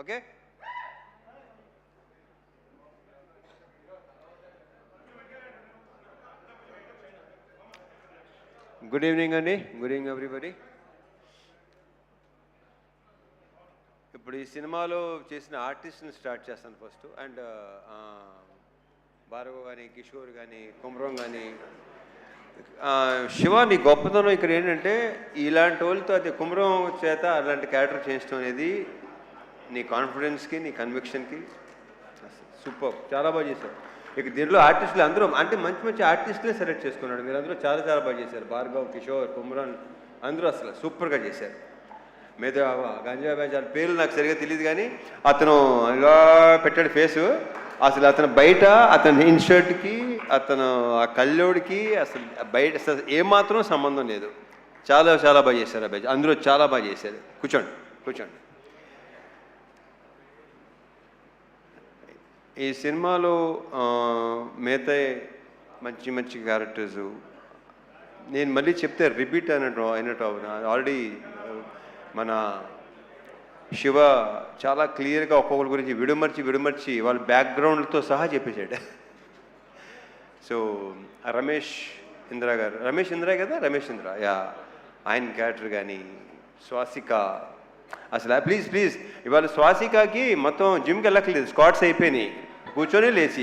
Okay. Good evening అండి. Good evening everybody. ఇప్పుడు ఈ సినిమాలో చేసిన ఆర్టిస్ట్ని స్టార్ట్ చేస్తాను ఫస్ట్. అండ్ భార్గవ్ కానీ, కిషోర్ కానీ, కుమ్రం కానీ, శివ నీ గొప్పతనం ఇక్కడ ఏంటంటే ఇలాంటి వాళ్ళతో అది కుమ్రం చేత అలాంటి క్యారెక్టర్ చేయించడం అనేది నీ కాన్ఫిడెన్స్కి, నీ కన్విక్షన్కి సూపర్, చాలా బాగా చేశారు. ఇక దీంట్లో ఆర్టిస్టులు అందరూ అంటే మంచి మంచి ఆర్టిస్టులే సెలెక్ట్ చేసుకున్నాడు. మీరు అందరూ చాలా చాలా బాగా చేశారు. భార్గవ్, కిషోర్, కుమ్రాన్ అందరూ అసలు సూపర్గా చేశారు. మీద గంజా బేజాల పేర్లు నాకు సరిగ్గా తెలియదు కానీ అతను ఇలా పెట్టాడు ఫేసు. అసలు అతను బయట అతని ఇన్షర్ట్కి అతను ఆ కళ్ళోడికి అసలు బయట అసలు ఏమాత్రం సంబంధం లేదు. చాలా చాలా బాగా చేశారు అబ్బాయి. అందరూ చాలా బాగా చేశారు. కూర్చోండి కూర్చోండి. ఈ సినిమాలో మిగతా మంచి మంచి క్యారెక్టర్సు నేను మళ్ళీ చెప్తే రిపీట్ అయినట్టు ఆల్రెడీ మన శివ చాలా క్లియర్గా ఒక్కొక్కరి గురించి విడమర్చి వాళ్ళ బ్యాక్గ్రౌండ్తో సహా చెప్పేశాడు. సో రమేష్ ఇంద్ర గారు, రమేష్ ఇంద్ర యా, ఆయన క్యారెక్టర్ కానీ, స్వాసిక అసలు ప్లీజ్ ఇవాళ స్వాసికకి మొత్తం జిమ్కి వెళ్ళక్కలేదు, స్క్వాట్స్ అయిపోయినాయి. కూర్చొని లేచి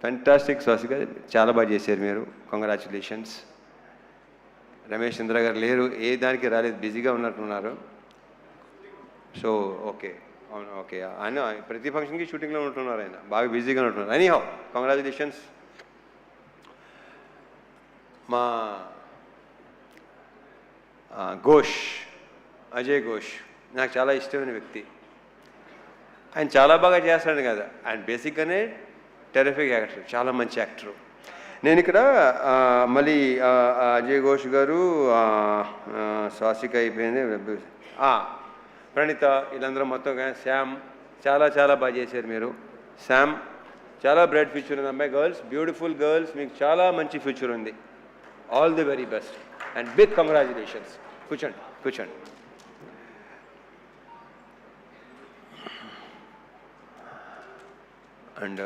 ఫెంటాస్టిక్. స్వాసిక చాలా బాగా చేశారు మీరు. కంగ్రాచులేషన్స్. రమేష్ ఇంద్ర గారు లేరు, ఏ దానికి రాలేదు, బిజీగా ఉన్నట్టున్నారు. సో ఓకే, అవును ఓకే. ఆయన ప్రతి ఫంక్షన్కి షూటింగ్లో ఉంటున్నారు, ఆయన బాగా బిజీగా ఉంటున్నారు. Anyhow congratulations. మా ఘోష్, అజయ్ ఘోష్ నాకు చాలా ఇష్టమైన వ్యక్తి. ఆయన చాలా బాగా చేస్తాడు కదా, ఆయన బేసిక్గానే టెరిఫిక్ యాక్టర్, చాలా మంచి యాక్టరు. నేను ఇక్కడ మళ్ళీ అజయ్ ఘోష్ గారు, స్వాసిక అయిపోయింది, ప్రణీత, వీళ్ళందరూ మొత్తం శ్యామ్ చాలా చాలా బాగా చేశారు మీరు. శ్యామ్ చాలా బ్రైట్ ఫ్యూచర్ ఉంది అమ్మాయి. గర్ల్స్, బ్యూటిఫుల్ గర్ల్స్, మీకు చాలా మంచి ఫ్యూచర్ ఉంది. All the very best and big congratulations. కూర్చోండి. అండ్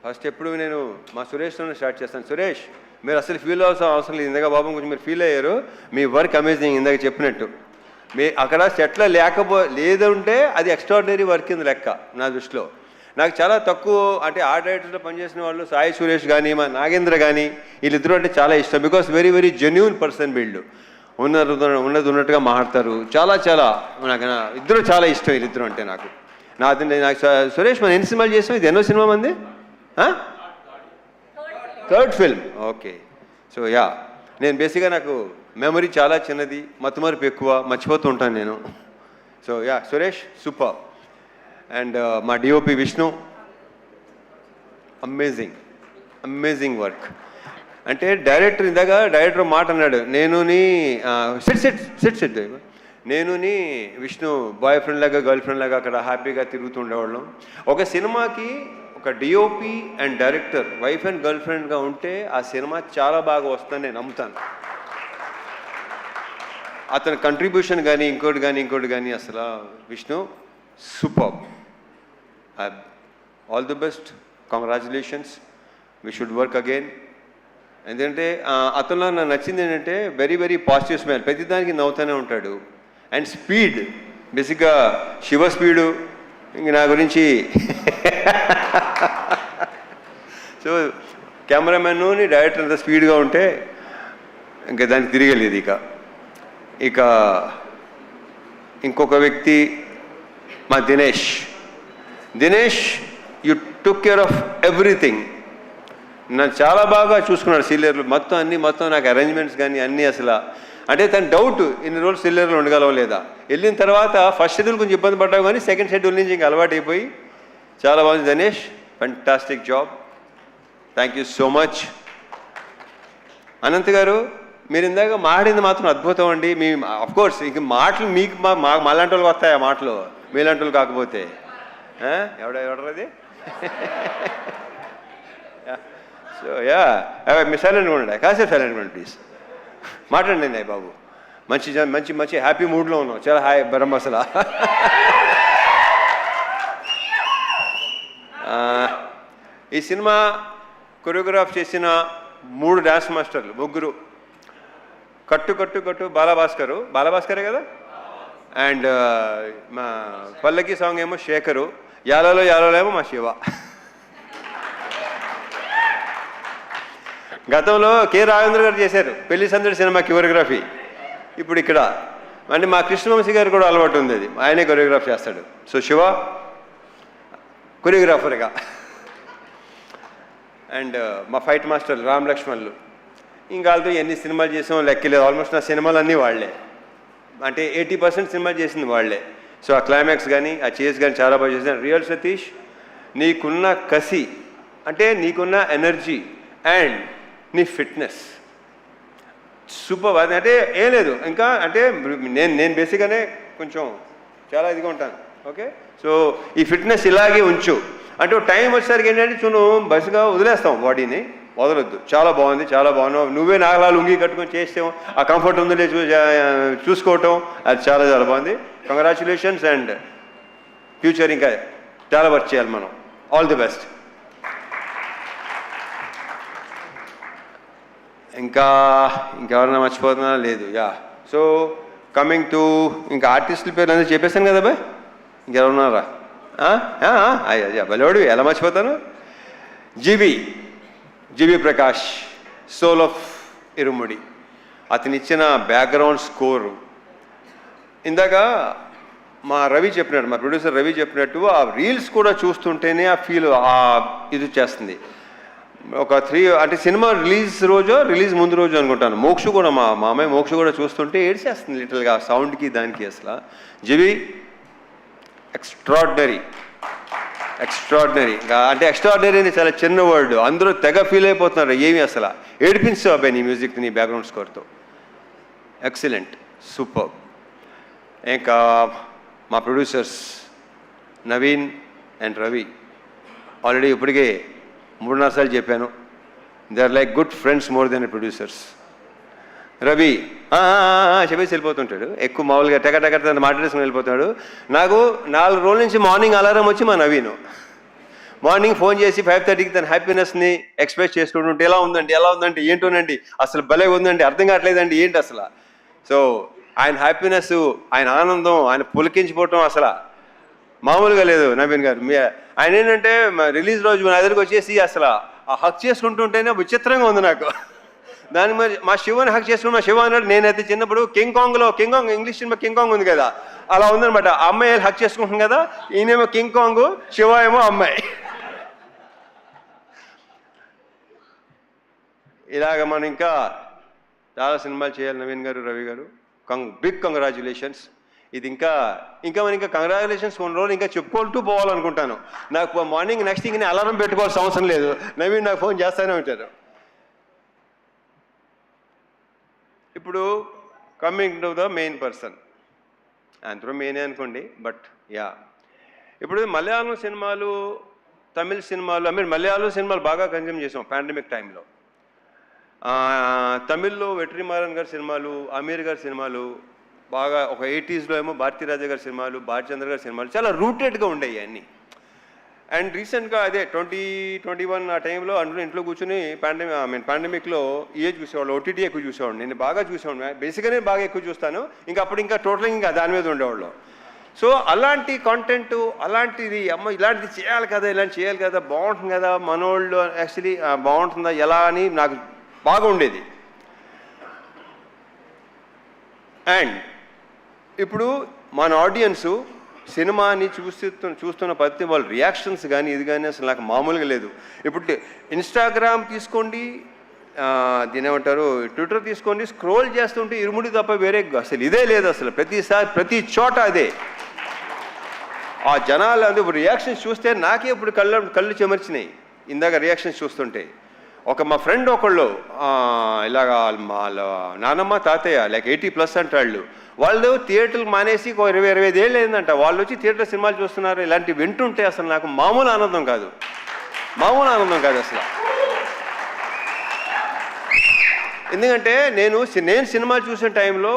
ఫస్ట్ ఎప్పుడు నేను మా సురేష్తో స్టార్ట్ చేస్తాను. సురేష్, మీరు అసలు ఫీల్ అవసరం లేదు. ఇందాక బాబు కొంచెం మీరు ఫీల్ అయ్యారు. మీ వర్క్ అమేజింగ్. ఇందాక చెప్పినట్టు మీ అక్కడ సెట్లో లేదంటే అది ఎక్స్ట్రాడినరీ వర్క్ కింద లెక్క నా దృష్టిలో. నాకు చాలా తక్కువ అంటే ఆర్ట్ డైరెక్టర్లో పనిచేసిన వాళ్ళు సాయి సురేష్ కానీ, మా నాగేంద్ర కానీ, వీళ్ళిద్దరూ అంటే చాలా ఇష్టం. Because very very genuine person వీళ్ళు. ఉన్నట్టుగా మాట్లాడతారు. చాలా చాలా నాకు ఇద్దరు చాలా ఇష్టం. వీళ్ళిద్దరు అంటే నాకు సురేష్ మనం ఎన్ని సినిమాలు చేస్తాం? ఇది ఎన్నో సినిమా మంది? Third film. Okay. So yeah, నేను బేసిక్గా నాకు మెమరీ చాలా చిన్నది, మతిమరుపు ఎక్కువ, మర్చిపోతూ ఉంటాను నేను. So yeah, Suresh super. And మా డిఓపి విష్ణు, అమేజింగ్ వర్క్. అంటే డైరెక్టర్ మాట అన్నాడు, నేనుని విష్ణు బాయ్ ఫ్రెండ్ లాగా గర్ల్ ఫ్రెండ్ లాగా అక్కడ హ్యాపీగా తిరుగుతుండేవాళ్ళం. ఒక సినిమాకి ఒక DOP and director wife and girl ఫ్రెండ్గా ఉంటే ఆ సినిమా చాలా బాగా వస్తుందని నేను నమ్ముతాను. అతని కంట్రిబ్యూషన్ కానీ ఇంకోటి కానీ అసలు Vishnu super. All the best, congratulations. We should work again. ఎందుకంటే అతనిలో నాకు నచ్చింది ఏంటంటే వెరీ వెరీ పాజిటివ్ స్మైల్, ప్రతిదానికి నవ్వుతూనే ఉంటాడు. అండ్ స్పీడ్, బేసిక్గా శివ స్పీడు ఇంక నా గురించి. సో కెమెరామెన్ను డైరెక్టర్ అంత స్పీడ్గా ఉంటే ఇంకా దానికి తిరిగలేదు. ఇక ఇంకొక వ్యక్తి మా Dinesh, you took care of everything. నన్ను చాలా బాగా చూసుకున్నాడు. సీనియర్లు మొత్తం నాకు అరేంజ్మెంట్స్ కానీ అన్నీ అసలు అంటే తన డౌట్ ఇన్ని రోజులు సీనియర్లు ఉండగలవా లేదా. వెళ్ళిన తర్వాత ఫస్ట్ షెడ్యూల్ కొంచెం ఇబ్బంది పడ్డావు కానీ సెకండ్ షెడ్యూల్ నుంచి ఇంకా అలవాటు అయిపోయి చాలా బాగుంది. Dinesh, fantastic job. Thank you so much. Anant గారు, మీరు ఇందాక మాట్లాడింది మాత్రం అద్భుతం అండి. మీ అఫ్కోర్స్ ఇంక మాటలు మీకు మాలాంటి వాళ్ళకి వస్తాయి, ఆ మాటలు మీలాంటి వాళ్ళు కాకపోతే. ఎవడది? సో యా, మీ సైలెంట్గా ఉండండి, కాసేపు సైలెంట్గా ఉండండి ప్లీజ్. మాట్లాడండి బాబు. మంచి మంచి మంచి హ్యాపీ మూడ్లో ఉన్నావు. చాలా హాయ్ బరం అసలు. ఈ సినిమా కొరియోగ్రాఫ్ చేసిన 3 డ్యాన్స్ మాస్టర్లు, ముగ్గురు. కట్టు కట్టు కట్టు బాలభాస్కరే కదా, అండ్ మా పల్లకి సాంగ్ ఏమో శేఖరు, యాలలో ఏమో మా శివ. గతంలో కె రాఘవేంద్ర గారు చేశారు పెళ్లి సందడి సినిమా కొరియోగ్రఫీ. ఇప్పుడు ఇక్కడ అంటే మా కృష్ణవంశీ గారు కూడా అలవాటు ఉంది, అది ఆయనే కొరియోగ్రాఫ్ చేస్తాడు. సో శివ కొరియోగ్రాఫర్గా, అండ్ మా ఫైట్ మాస్టర్ రామ్ లక్ష్మణ్లు. ఇంకా వాళ్ళతో ఎన్ని సినిమాలు చేసామో లెక్కలేదు. ఆల్మోస్ట్ నా సినిమాలు అన్నీ వాళ్లే, అంటే 80% సినిమా చేసింది వాళ్లే. సో ఆ క్లైమాక్స్ కానీ ఆ చేస్ కానీ చాలా బాగా చేసిన. రియల్ సతీష్, నీకున్న కసి, అంటే నీకున్న ఎనర్జీ అండ్ నీ ఫిట్నెస్ సూపర్. అది అంటే ఏం లేదు ఇంకా, అంటే నేను బేసిక్గానే కొంచెం చాలా ఇదిగా ఉంటాను. ఓకే, సో ఈ ఫిట్నెస్ ఇలాగే ఉంచు. అంటే టైం వచ్చేసరికి ఏంటంటే చూను బస్సుగా వదిలేస్తాం, బాడీని వదలొద్దు. చాలా బాగుంది, చాలా బాగున్నావు. నువ్వే నాగలా లుంగి కట్టుకొని చేస్తాం, ఆ కంఫర్ట్ ఉందో చూసుకోవటం, అది చాలా చాలా బాగుంది. కంగ్రాచులేషన్స్ అండ్ ఫ్యూచర్ ఇంకా చాలా వర్క్ చేయాలి మనం. All the best. ఇంకెవరన్నా మర్చిపోతున్నా లేదు. యా, సో కమింగ్ టు ఇంకా ఆర్టిస్టుల పేర్లు అందరూ చెప్పేశాను కదా బాయ్, ఇంకెవరున్నారా? అయ్యా బలివాడివి, ఎలా మర్చిపోతాను. జీవి ప్రకాష్, సోల్ ఆఫ్ ఇరుముడి. అతను ఇచ్చిన బ్యాక్గ్రౌండ్ స్కోరు ఇందాక మా రవి చెప్పినట్టు, మా ప్రొడ్యూసర్ రవి చెప్పినట్టు, ఆ రీల్స్ కూడా చూస్తుంటేనే ఆ ఫీల్ ఇది చేస్తుంది. ఒక 3 అంటే సినిమా రిలీజ్ ముందు రోజు అనుకుంటాను, మోక్ష కూడా మా అమ్మాయి మోక్ష కూడా చూస్తుంటే ఏడ్చేస్తుంది లిటిల్గా సౌండ్కి దానికి. అసలు జీవి ఎక్స్ట్రాడినరీ అంటే ఎక్స్ట్రాడినరీ అని చాలా చిన్న వర్డ్, అందరూ తెగ ఫీల్ అయిపోతున్నారు. ఏమి అసలు ఏడిపించావు అబ్బాయి నీ మ్యూజిక్, నీ బ్యాక్గ్రౌండ్ స్కోర్తో. Excellent, super. ఇంకా మా producers Naveen and Ravi, already ఇప్పటికే 3-4 సార్లు చెప్పాను, they are like good friends more than producers. Ravi చెప్పేసి వెళ్ళిపోతుంటాడు, ఎక్కువ మామూలుగా టెక మాట్లాడేసుకుని వెళ్ళిపోతాడు. నాకు 4 రోజుల నుంచి మార్నింగ్ అలారం వచ్చి మా నవీను మార్నింగ్ ఫోన్ చేసి 5:30కి తన హ్యాపీనెస్ని ఎక్స్ప్రెస్ చేసుకుంటుంటే, ఎలా ఉందండి ఏంటోనండి, అసలు భలే ఉందండి, అర్థం కావట్లేదండి ఏంటి అసలు. సో ఆయన హ్యాపీనెస్, ఆయన ఆనందం, ఆయన పులికించిపోవటం అసలు మామూలుగా లేదు. నవీన్ గారు ఆయన ఏంటంటే రిలీజ్ రోజు నా దగ్గరికి వచ్చేసి అసలు ఆ హక్ చేసుకుంటుంటేనే విచిత్రంగా ఉంది నాకు. దాని మరి మా శివని హక్ చేసుకుని, మా శివ అన్నాడు, నేనైతే చిన్నప్పుడు king Kong English cinema king Kong ఉంది కదా, అలా ఉందనమాట. ఆ అమ్మాయి హక్ చేసుకుంటాం కదా, ఈయనేమో కింగ్ కాంగ్, శివ ఏమో అమ్మాయి. ఇలాగ మనం ఇంకా చాలా సినిమాలు చేయాలి నవీన్ గారు, రవి గారు. Big congratulations. ఇది ఇంకా మనం కంగ్రాచులేషన్స్ కొన్ని రోజులు ఇంకా చెప్పుకుంటూ పోవాలనుకుంటాను. నాకు మార్నింగ్ నెక్స్ట్ ఇంక అలారం పెట్టుకోవాల్సిన అవసరం లేదు, నవీన్ నాకు ఫోన్ చేస్తూనే ఉంటారు. ఇప్పుడు coming to the main person, అందరూ మెయినే అనుకోండి, బట్ యా, ఇప్పుడు మలయాళం సినిమాలు, తమిళ సినిమాలు, మలయాళం సినిమాలు బాగా కన్జ్యూమ్ చేసాం పాండమిక్ టైంలో. తమిళ్లో వెట్రిమారన్ గారి సినిమాలు, అమీర్ గారి సినిమాలు బాగా, ఒక 80sలో ఏమో భారతీరాజా గారి సినిమాలు, భారచంద్ర గారి సినిమాలు చాలా రూటెడ్గా ఉండేవి అన్నీ. అండ్ రీసెంట్గా అదే 2021 ఆ టైంలో అందరూ ఇంట్లో కూర్చొని పాండమిక్లో చూసేవాళ్ళు, ఓటీటీ ఎక్కువ చూసేవాడు. నేను బాగా చూసేవాడు, బేసిక్గానే బాగా ఎక్కువ చూస్తాను. ఇంకా టోటల్ ఇంకా దాని మీద ఉండేవాళ్ళు. సో అలాంటి కాంటెంట్, అలాంటిది ఇలాంటిది చేయాలి కదా, బాగుంటుంది కదా, మనోళ్ళు యాక్చువల్లీ బాగుంటుందా ఎలా అని నాకు బాగా ఉండేది. అండ్ ఇప్పుడు మన ఆడియన్సు సినిమాని చూస్తున్న ప్రతి వాళ్ళ రియాక్షన్స్ కానీ ఇది కానీ అసలు నాకు మామూలుగా లేదు. ఇప్పుడు ఇన్స్టాగ్రామ్ తీసుకోండి, దీని ఏమంటారు, ట్విట్టర్ తీసుకోండి, స్క్రోల్ చేస్తుంటే ఇరుముడి తప్ప వేరే అసలు ఇదే లేదు. అసలు ప్రతి చోట అదే. ఆ జనాలు ఇప్పుడు రియాక్షన్స్ చూస్తే నాకే ఇప్పుడు కళ్ళు చెమర్చినాయి ఇందాక రియాక్షన్స్ చూస్తుంటే. మా ఫ్రెండ్ ఒకళ్ళు ఇలాగ వాళ్ళ నానమ్మ తాతయ్య లైక్ 80+ అంటాళ్ళు, వాళ్ళు థియేటర్లు మానేసి 20-25 ఏళ్ళు అయిందంట, వాళ్ళు వచ్చి థియేటర్ సినిమాలు చూస్తున్నారు. ఇలాంటివి వింటుంటే అసలు నాకు మామూలు ఆనందం కాదు అసలు. ఎందుకంటే నేను సినిమాలు చూసిన టైంలో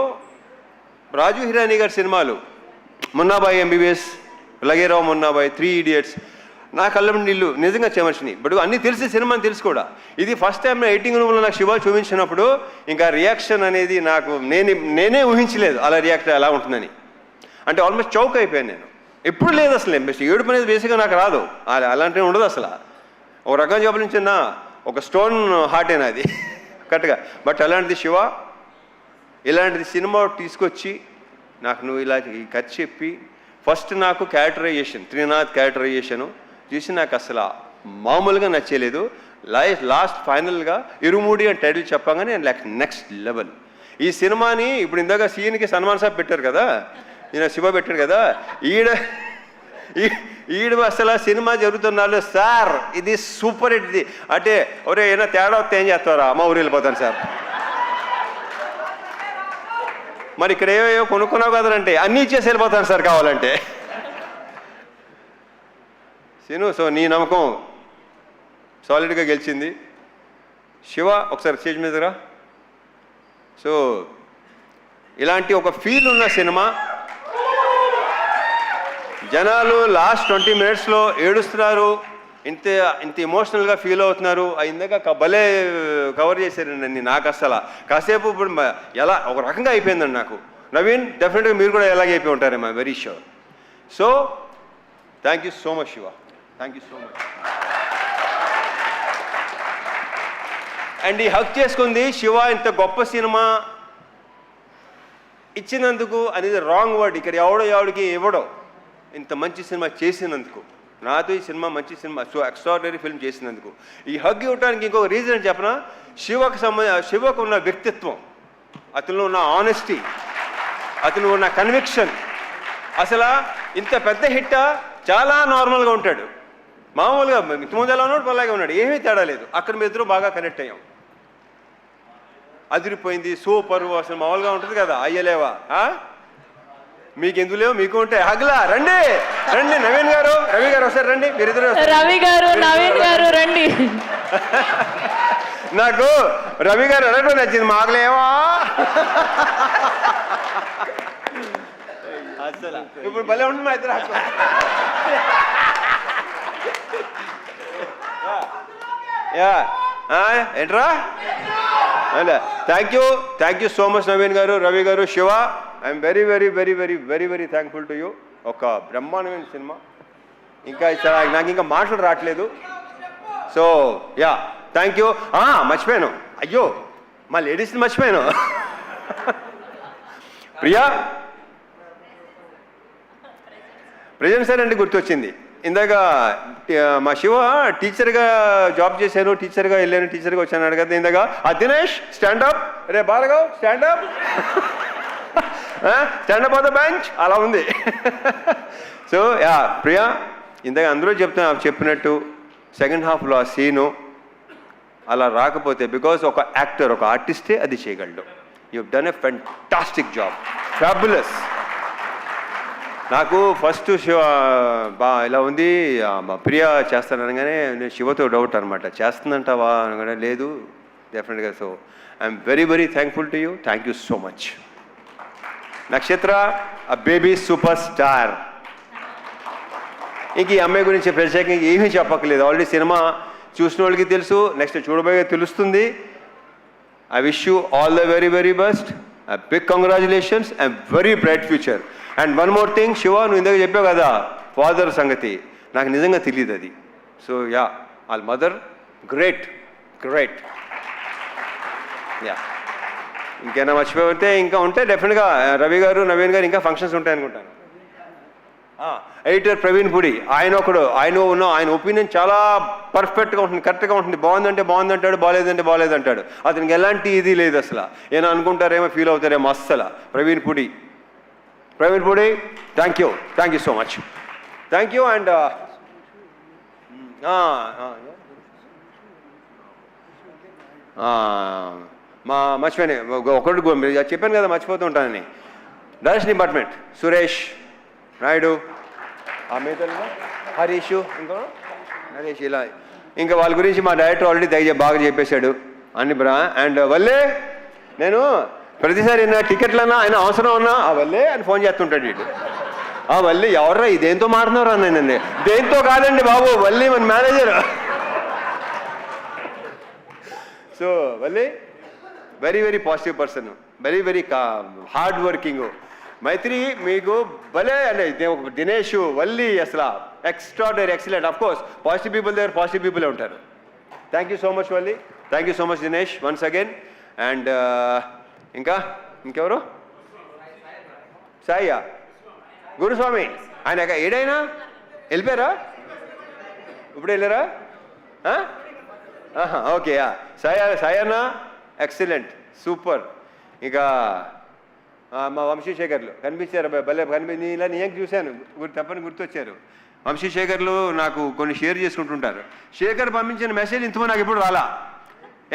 రాజు హిరానీ గారి సినిమాలు మున్నాబాయి ఎంబీబీఎస్, లగేరావు మున్నాబాయి, 3 Idiots, నా కళ్ళం నీళ్ళు నిజంగా చెమర్చిని. బట్ అన్నీ తెలిసి సినిమాని తెలుసు కూడా. ఇది ఫస్ట్ టైం ఎడిటింగ్ రూమ్లో నాకు శివ చూపించినప్పుడు ఇంకా రియాక్షన్ అనేది నాకు నేనే ఊహించలేదు అలా రియాక్ట్ ఎలా ఉంటుందని. అంటే ఆల్మోస్ట్ చౌక్ అయిపోయాను నేను. ఎప్పుడు లేదు అసలు. ఏడుపు అనేది బేసిక్గా నాకు రాదు, అలాంటివి ఉండదు అసలు. ఒక రకం చెప్పిన ఒక స్టోన్ హార్టేనా అది కరెక్ట్గా. బట్ అలాంటిది శివ ఇలాంటిది సినిమా తీసుకొచ్చి నాకు నువ్వు ఇలా ఈ కథ చెప్పి ఫస్ట్ నాకు క్యారెక్టరైజేషన్, త్రినాథ్ క్యారెక్టరైజేషను చూసి నాకు అసలు మామూలుగా నచ్చలేదు. లాస్ట్ ఫైనల్గా ఇరుమూడి అని టైటిల్ చెప్పగానే నెక్స్ట్ లెవెల్. ఈ సినిమాని ఇప్పుడు ఇందాక సీన్కి సన్మాన్ సాబ్ పెట్టారు కదా, ఈయన శివ పెట్టాడు కదా, ఈడు అసలు సినిమా జరుగుతున్నాడు సార్ ఇది సూపర్ హిట్. ఇది అంటే ఒరే ఏమైనా తేడా వస్తే ఏం చేస్తారా, అమ్మ ఊరు వెళ్ళిపోతాను సార్. మరి ఇక్కడ ఏవో కొనుక్కున్నావు కదంటే అన్నీ ఇచ్చేసి వెళ్ళిపోతాను సార్ కావాలంటే. సీను, సో నీ నమ్మకం సాలిడ్గా గెలిచింది. శివ ఒకసారి స్టేజ్ మీదరా. సో ఇలాంటి ఒక ఫీల్ ఉన్న సినిమా, జనాలు లాస్ట్ 20 minutesలో ఏడుస్తున్నారు, ఇంత ఎమోషనల్గా ఫీల్ అవుతున్నారు. ఇందాక భలే కవర్ చేశారండి. నాకు అసలు కాసేపు ఇప్పుడు ఎలా ఒక రకంగా అయిపోయిందండి నాకు. నవీన్, డెఫినెట్గా మీరు కూడా ఎలాగే అయిపోయి ఉంటారేమో, very sure. So thank you so much Shiva, thank you so much. And ఈ హక్ చేసుకుంది శివ ఇంత గొప్ప సినిమా ఇచ్చినందుకు అనేది రాంగ్ వర్డ్. ఇక్కడ ఎవడికి ఇవ్వడో ఇంత మంచి సినిమా చేసినందుకు, నాతో ఈ సినిమా మంచి సినిమా, సో ఎక్స్ట్రాడినరీ ఫిల్మ్ చేసినందుకు. ఈ హగ్ ఇవ్వడానికి ఇంకొక రీజన్ చెప్పనా, శివకు ఉన్న వ్యక్తిత్వం, అతనిలో ఉన్న ఆనెస్టీ, అతను ఉన్న కన్విక్షన్. అసలు ఇంత పెద్ద హిట్ చాలా నార్మల్గా ఉంటాడు, మామూలుగా ముందు ఎలా ఉన్నాడు అలాగే ఉన్నాడు, ఏమీ తేడా లేదు. అక్కడ మీ ఇద్దరు బాగా కనెక్ట్ అయ్యాం, అదిరిపోయింది, సూపర్. అసలు మామూలుగా ఉంటుంది కదా, అయ్యలేవా మీకు ఎందుకు లేవు, మీకు ఉంటాయి. హగ్లా రండి రండి, నవీన్ గారు, రవి గారు ఒకసారి రండి, మీరిద్దరు. రవి గారు, నవీన్ గారు రండి. నాకు రవి గారు అడగడం నచ్చింది, మాకులేవా అసలు ఇప్పుడు భలే ఉంటుంది మా ఇద్దరు. ఏంట్రా, thank you so much Naveen గారు, రవి గారు, Shiva. I'm very very very very very very thankful to you. ఒక బ్రహ్మాండమైన సినిమా, ఇంకా నాకు ఇంకా మాటలు రావట్లేదు. So yeah, thank you. మర్చిపోయాను, అయ్యో మా లేడీస్ని మర్చిపోయాను. ప్రియా ప్రజెంట్ సార్ అంటే గుర్తొచ్చింది. ఇందాక మా శివ టీచర్గా జాబ్ చేశాను, టీచర్గా వెళ్ళాను, టీచర్గా వచ్చాను కదా ఇందాక. దినేష్ స్టాండప్, రే Bhargav stand up, stand up on the bench, అలా ఉంది. సో యా ప్రియా, ఇందాక అందరూ చెప్పినట్టు సెకండ్ హాఫ్లో ఆ సీను అలా రాకపోతే, బికాజ్ ఒక యాక్టర్, ఒక ఆర్టిస్టే అది చేయగలడు. You done a fantastic job, fabulous. నాకు ఫస్ట్ శివ ఇలా ఉంది, ప్రియా చేస్తాననగానే నేను శివతో డౌట్ అనమాట, చేస్తుందంటావా అనగానే లేదు, డెఫినెట్గా. So I'm very very thankful to you, thank you so much. నక్షత్ర, ఆ బేబీ సూపర్ స్టార్. ఇంక ఈ అమ్మాయి గురించి ప్రత్యేకంగా ఏమీ చెప్పక్కర్లేదు, ఆల్రెడీ సినిమా చూసిన వాళ్ళకి తెలుసు, నెక్స్ట్ చూడబోయే తెలుస్తుంది. I wish you all the very very best, big congratulations and very bright future. And one more thing Shiva, నువ్వు ఇందాక చెప్పావు కదా ఫాదర్ సంగతి, నాకు నిజంగా తెలియదు అది. సో యా, వాళ్ళ మదర్ గ్రేట్ గ్రేట్. యా, ఇంకేనా మర్చిపోతే ఇంకా ఉంటే డెఫినెట్గా రవి గారు, నవీన్ గారు ఇంకా ఫంక్షన్స్ ఉంటాయనుకుంటాను. ఎడిటర్ ప్రవీణ్ పుడి, ఆయన ఒపీనియన్ చాలా పర్ఫెక్ట్గా ఉంటుంది, కరెక్ట్గా ఉంటుంది. బాగుందంటే బాగుందంటాడు, బాగాలేదంటే బాగాలేదంటాడు. అతనికి ఎలాంటి ఇది లేదు అసలు. ఏమైనా అనుకుంటారేమో, ఫీల్ అవుతారేమో అస్సలు. Praveen Pudi, thank you so much, thank you. And మర్చిపోయాను ఒకటి చెప్పాను కదా, మర్చిపోతూ ఉంటానని. డైరెక్షన్ డిపార్ట్మెంట్ సురేష్ నాయుడు, హరీష్, ఇంకా నరేష్, ఇలా ఇంకా వాళ్ళ గురించి మా డైరెక్టర్ ఆల్రెడీ బాగా చెప్పేశాడు అన్ని. అండ్ వల్లే నేను ప్రతిసారి నా టికెట్లన్నా ఆయన అవసరం ఉన్నా ఆ వల్లే అని ఫోన్ చేస్తుంటాడు వీడు. ఆ వల్లి ఎవర్రా ఇదేంతో మాట్లాడుతున్నారు అన్నానండి. దేంతో కాదండి బాబు, వల్లి మన manager. So Valli very very positive person, very very hard working. Mythri మీకు భలే అంటే దినేష్ వల్లి అసలు extraordinary excellent. Of course positive people దగ్గర పాజిటివ్ పీపులే ఉంటారు. Thank you so much Valli, thank you so much Dinesh once again. And ఇంకెవరు? సాయ్యా గురుస్వామి, ఆయన ఏడైనా వెళ్ళిపోయారా? ఇప్పుడు వెళ్ళారా? Okay, Sayanna excellent, super. ఇక మా వంశీశేఖర్లు కనిపించారు, భలే ఇలా నేను చూశాను, తప్పని గుర్తొచ్చారు. వంశీశేఖర్లు నాకు కొన్ని షేర్ చేసుకుంటుంటారు. శేఖర్ పంపించిన మెసేజ్ ఇంతమంది నాకు ఇప్పుడు రాలా,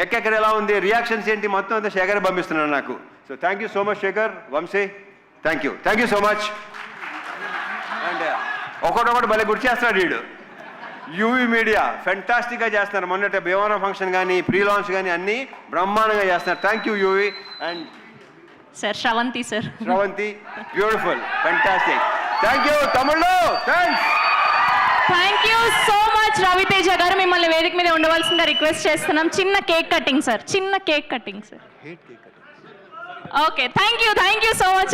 ఎక్కడెక్కడ ఎలా ఉంది, రియాక్షన్స్ ఏంటి, మొత్తం అంతా శేఖర్ పంపిస్తున్నాను నాకు. So thank you so much Shekhar, Vamsi, thank you so much. And ఒకటొకటి భలే గుర్తు చేస్తున్నాడు వీడు. యూవీ మీడియా ఫెంటాస్టిక్గా చేస్తున్నారు. మొన్నటి భీమవరం ఫంక్షన్ కానీ ప్రీ లాంచ్ కానీ అన్నీ బ్రహ్మాండంగా చేస్తున్నారు. Thank you UV. And sir Sravanthi sir, Sravanthi beautiful, fantastic. Thank you తమిళ్లో, thanks. Thank you so much Raviteja garu. మిమ్మల్ని వేదిక మీద ఉండవలసిందిగా రిక్వెస్ట్ చేస్తున్నాం. చిన్న కేక్ కటింగ్ సార్, చిన్న cake cutting sir. Okay, thank you so much.